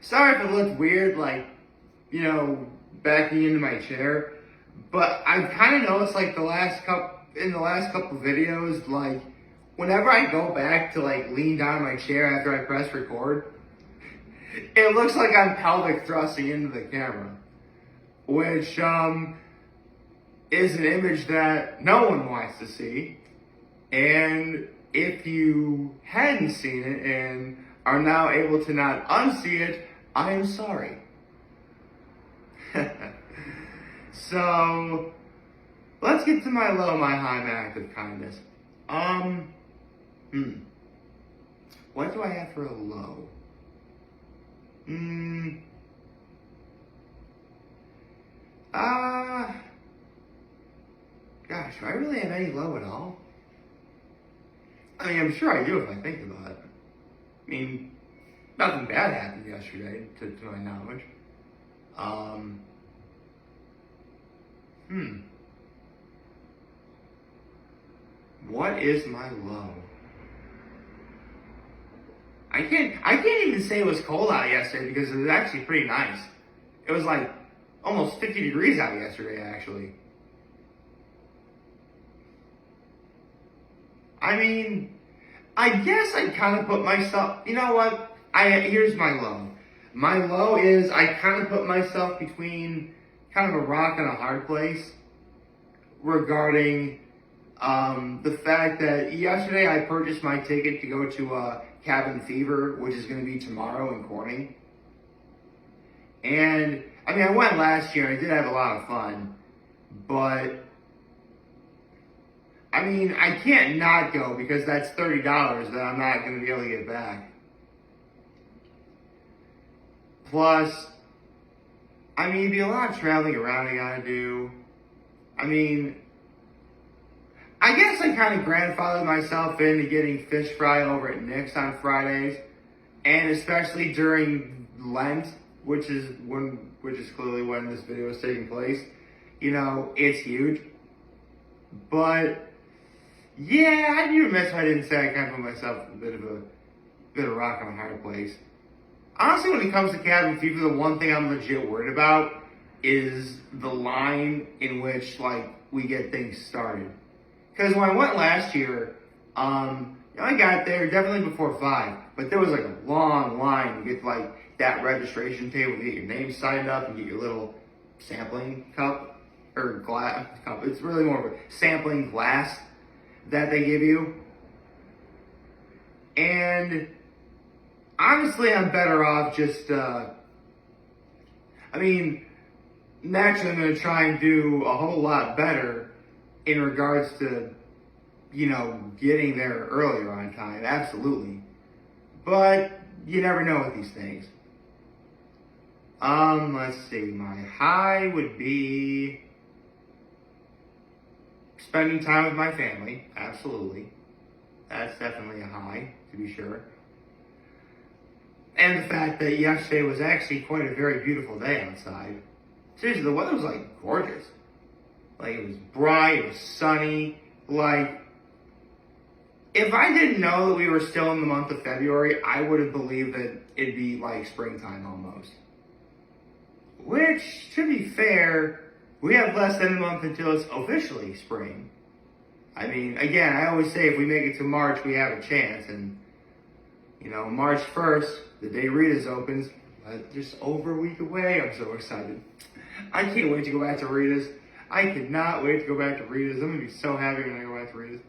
Sorry if it looked weird, like, backing into my chair, but I've kind of noticed, like, in the last couple videos, like, whenever I go back to, like, lean down in my chair after I press record, it looks like I'm pelvic thrusting into the camera, which, is an image that no one wants to see. And if you hadn't seen it and are now able to not unsee it, I am sorry. So, let's get to my low, my high, my act of kindness. What do I have for a low? Gosh, do I really have any low at all? I mean, I'm sure I do if I think about it. I mean, nothing bad happened yesterday, to my knowledge. What is my low? I can't even say it was cold out yesterday because it was actually pretty nice. It was like almost 50 degrees out yesterday, actually. I mean, I guess I kind of put myself, you know what? Here's my low. My low is I kind of put myself between kind of a rock and a hard place regarding the fact that yesterday I purchased my ticket to go to Cabin Fever, which is going to be tomorrow in Corning. And, I mean, I went last year and I did have a lot of fun, but I mean, I can't not go because that's $30 that I'm not going to be able to get back. Plus, I mean, it'd be a lot of traveling around I gotta do. I mean, I guess I kind of grandfathered myself into getting fish fry over at Nick's on Fridays, and especially during Lent, which is clearly when this video is taking place. You know, it's huge. But yeah, I'd be remiss if I didn't say I kind of put myself in a bit of a rock on a hard place. Honestly, when it comes to Cabin Fever, the one thing I'm legit worried about is the line in which, like, we get things started. Because when I went last year, I got there definitely before 5, but there was, like, a long line to get to, like, that registration table to get your name signed up and get your little sampling cup, or glass cup. It's really more of a sampling glass that they give you. And honestly, I'm better off just, naturally I'm going to try and do a whole lot better in regards to, getting there earlier on time, absolutely. But you never know with these things. Let's see, my high would be spending time with my family, absolutely. That's definitely a high, to be sure. And the fact that yesterday was actually quite a very beautiful day outside. Seriously, the weather was, like, gorgeous. Like, it was bright, it was sunny. Like, if I didn't know that we were still in the month of February, I would have believed that it'd be, like, springtime almost. Which, to be fair, we have less than a month until it's officially spring. I mean, again, I always say if we make it to March, we have a chance. And, March 1st, the day Rita's opens, just over a week away. I'm so excited. I can't wait to go back to Rita's. I could not wait to go back to Rita's. I'm going to be so happy when I go back to Rita's.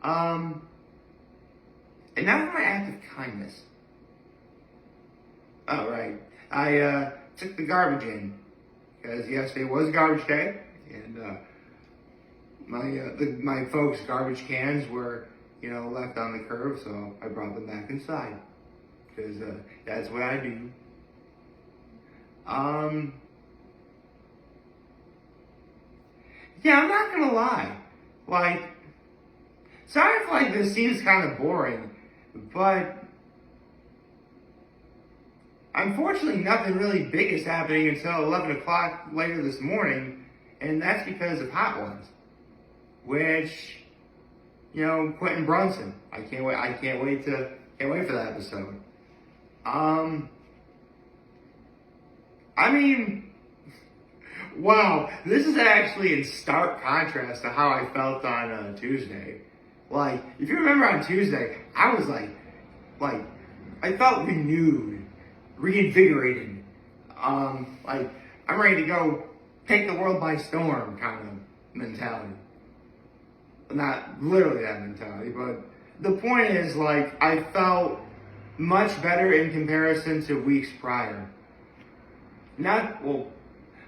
And now for my act of kindness. Oh, right. I took the garbage in. Because yesterday was garbage day. And my folks' garbage cans were, left on the curb. So I brought them back inside. Because that's what I do. Yeah, I'm not gonna lie. Like, sorry if, like, this seems kind of boring, but unfortunately nothing really big is happening until 11 o'clock later this morning, and that's because of Hot Ones, which, Quentin Brunson. I can't wait for that episode. I mean, wow, this is actually in stark contrast to how I felt on Tuesday. Like, if you remember on Tuesday, I was like, I felt renewed, reinvigorated. Like, I'm ready to go take the world by storm kind of mentality. Not literally that mentality, but the point is, like, I felt much better in comparison to weeks prior.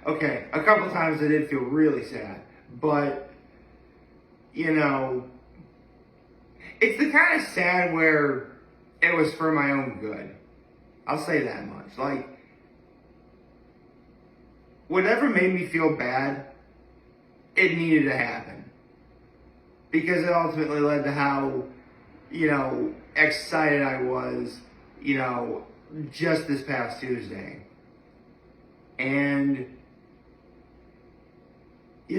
Okay, a couple times I did feel really sad, but, you know, it's the kind of sad where it was for my own good. I'll say that much. Like, whatever made me feel bad, it needed to happen. Because it ultimately led to how, excited I was, just this past Tuesday. And,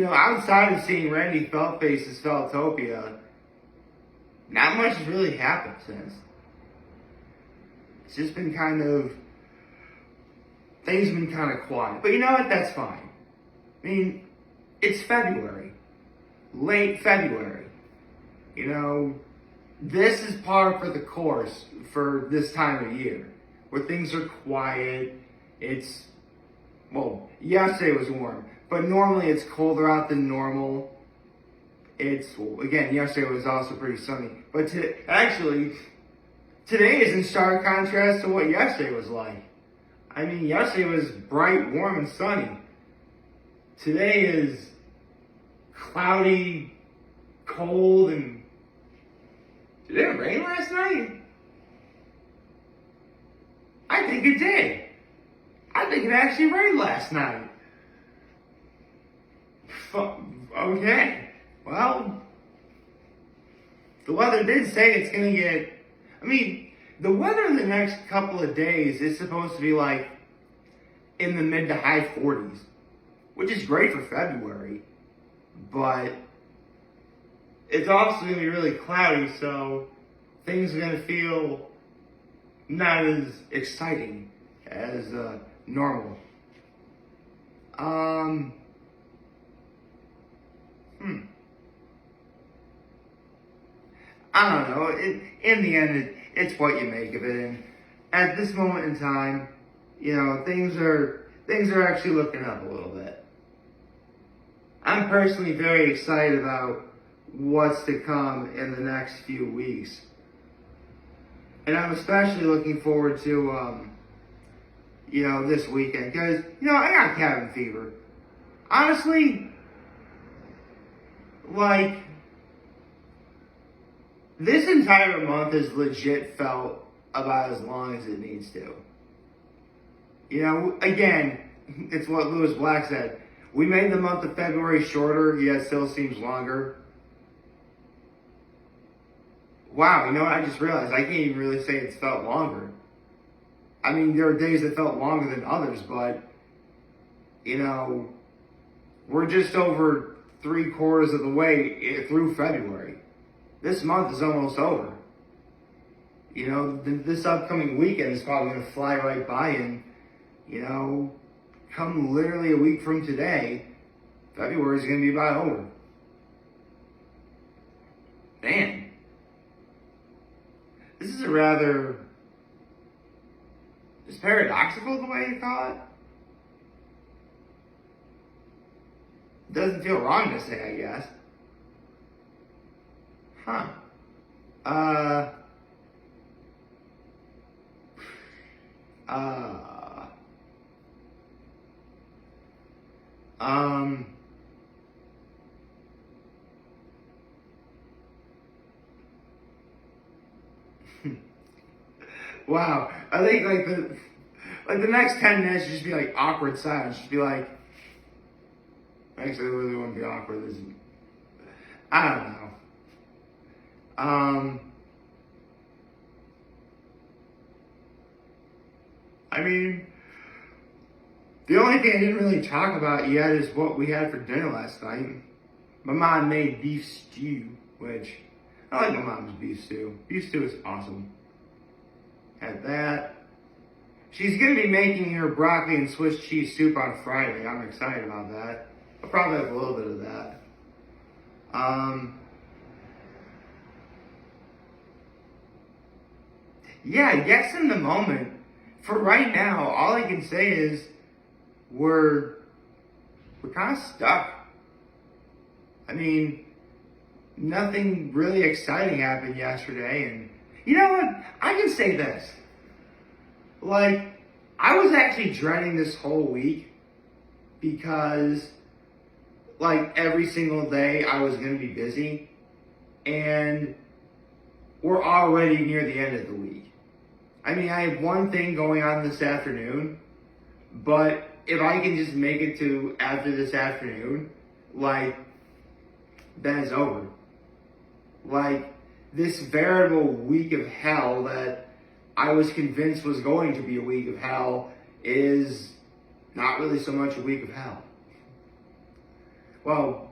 outside of seeing Randy Feltface's Feltopia, not much has really happened since. It's just been things have been kind of quiet. But you know what? That's fine. I mean, it's February. Late February. This is par for the course for this time of year. Where things are quiet. Yesterday was warm. But normally it's colder out than normal. Yesterday was also pretty sunny. But today is in stark contrast to what yesterday was like. I mean, yesterday was bright, warm, and sunny. Today is cloudy, cold, and did it rain last night? I think it did. I think it actually rained last night. Okay. Well, the weather did say it's going to get... the weather in the next couple of days is supposed to be like in the mid to high 40s, which is great for February, but it's also going to be really cloudy, so things are going to feel not as exciting as normal. I don't know. In the end, it's what you make of it. And at this moment in time, things are actually looking up a little bit. I'm personally very excited about what's to come in the next few weeks. And I'm especially looking forward to, this weekend. Because, I got cabin fever. Honestly, this entire month has legit felt about as long as it needs to. Again, it's what Lewis Black said. We made the month of February shorter, yet it still seems longer. Wow, what I just realized? I can't even really say it's felt longer. I mean, there are days that felt longer than others, but, we're just over 3/4 of the way through February. This month is almost over. This upcoming weekend is probably going to fly right by, and, come literally a week from today, February is going to be about over. Man. This is it's paradoxical the way you call it. Doesn't feel wrong to say, I guess. Huh. Wow. I think the next 10 minutes should just be like awkward silence. Just be like, actually, it really wouldn't be awkward. I don't know. The only thing I didn't really talk about yet is what we had for dinner last night. My mom made beef stew, which I like my mom's beef stew. Beef stew is awesome. Had that. She's going to be making her broccoli and Swiss cheese soup on Friday. I'm excited about that. I'll probably have a little bit of that. Yeah, I guess in the moment, for right now, all I can say is we're kind of stuck. I mean, nothing really exciting happened yesterday, and you know what? I can say this. Like, I was actually dreading this whole week because, like, every single day I was going to be busy, and we're already near the end of the week. I mean, I have one thing going on this afternoon, but if I can just make it to after this afternoon, like, then it's over. Like, this veritable week of hell that I was convinced was going to be a week of hell is not really so much a week of hell. Well,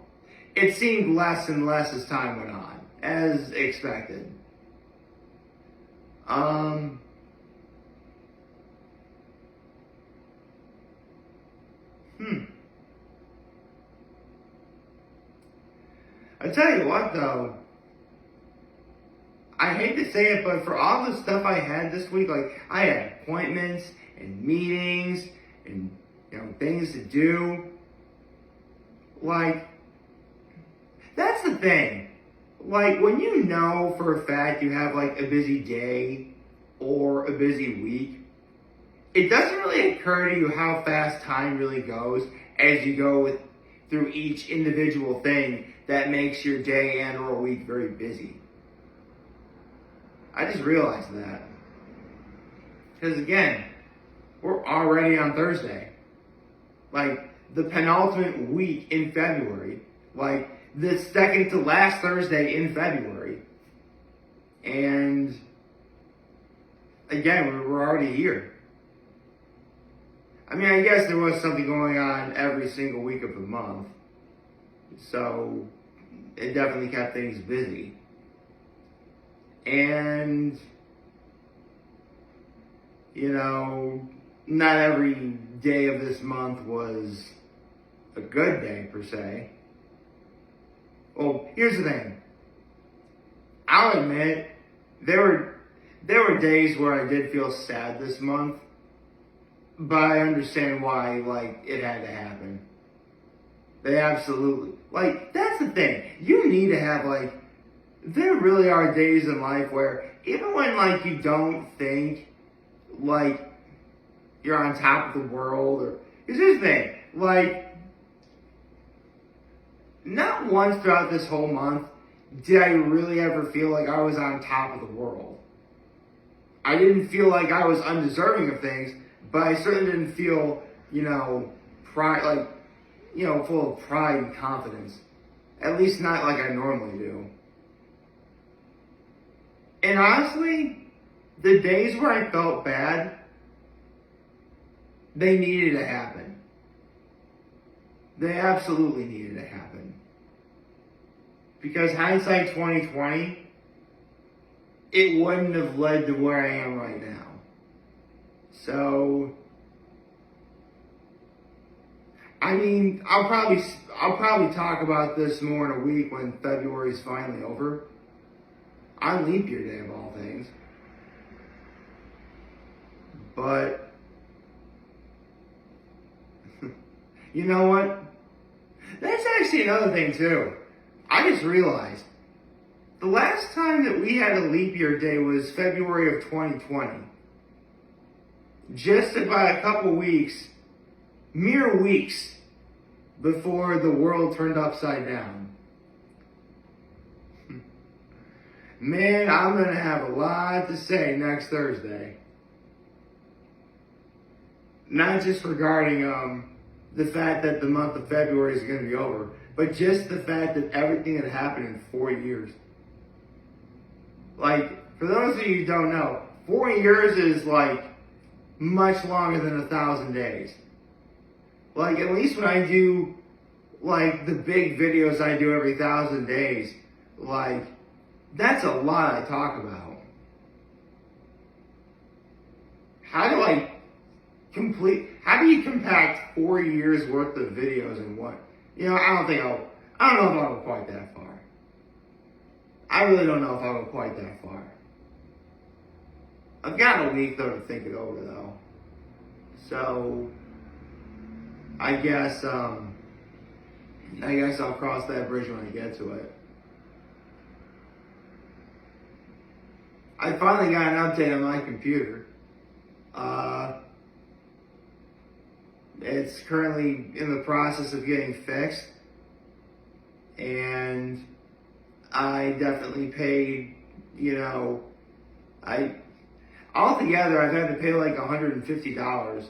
it seemed less and less as time went on, as expected. I tell you what, though, I hate to say it, but for all the stuff I had this week, like, I had appointments and meetings and, things to do. Like, that's the thing. Like, when you know for a fact you have, like, a busy day or a busy week, it doesn't really occur to you how fast time really goes as you go through each individual thing that makes your day and or week very busy. I just realized that. Because again, we're already on Thursday. Like, the penultimate week in February. Like, the second to last Thursday in February. And again, we're already here. I mean, I guess there was something going on every single week of the month. So, it definitely kept things busy. And, not every day of this month was a good day, per se. Well, here's the thing. I'll admit, there were days where I did feel sad this month, but I understand why, like, it had to happen. They absolutely, like, that's the thing. You need to have, like, there really are days in life where even when, like, you don't think, like, you're on top of the world, or, because here's the thing, like, not once throughout this whole month did I really ever feel like I was on top of the world. I didn't feel like I was undeserving of things, but I certainly didn't feel, pride, like, full of pride and confidence. At least not like I normally do. And honestly, the days where I felt bad, they needed to happen. They absolutely needed to happen. Because hindsight 2020, it wouldn't have led to where I am right now. So, I mean, I'll probably talk about this more in a week when February's finally over. On leap year day of all things. But, you know what? That's actually another thing too. I just realized, the last time that we had a leap year day was February of 2020. Just about a couple weeks, mere weeks, before the world turned upside down. Man, I'm going to have a lot to say next Thursday. Not just regarding the fact that the month of February is going to be over, but just the fact that everything had happened in 4 years. Like, for those of you who don't know, 4 years is like much longer than 1,000 days. Like, at least when I do, like, the big videos I do every 1,000 days, like, that's a lot I talk about. how do you compact 4 years worth of videos in what? I don't know if I'll go quite that far. I really don't know if I'll go quite that far. I've got a week though to think it over though. So, I guess I'll cross that bridge when I get to it. I finally got an update on my computer. It's currently in the process of getting fixed. And I definitely paid, altogether I've had to pay like $150,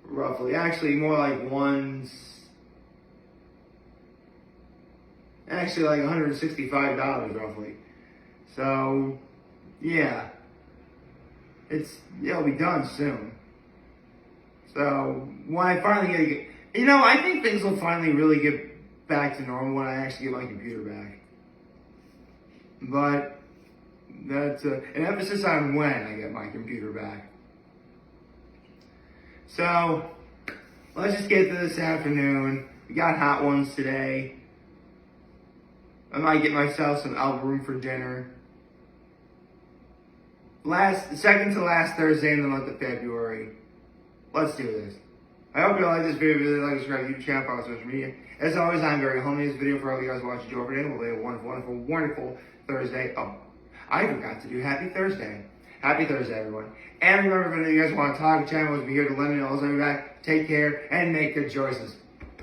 roughly. Actually, more like $165, roughly. So, yeah. It'll be done soon. So, when I finally I think things will finally really get back to normal when I actually get my computer back. But that's an emphasis on when I get my computer back. So, let's just get to this afternoon. We got hot ones today. I might get myself some albaroom for dinner. Second to last Thursday in the month of February. Let's do this. I hope you like this video. If you really like, subscribe to the YouTube channel, follow social media. As always, I'm very homely. This video for all you guys watching Joe over today. We'll have a wonderful, wonderful, wonderful Thursday. Oh, I forgot to do Happy Thursday. Happy Thursday, everyone. And remember, if you guys want to talk, the channel will be here to let me know. I'll be back. Take care and make good choices.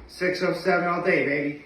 607 all day, baby.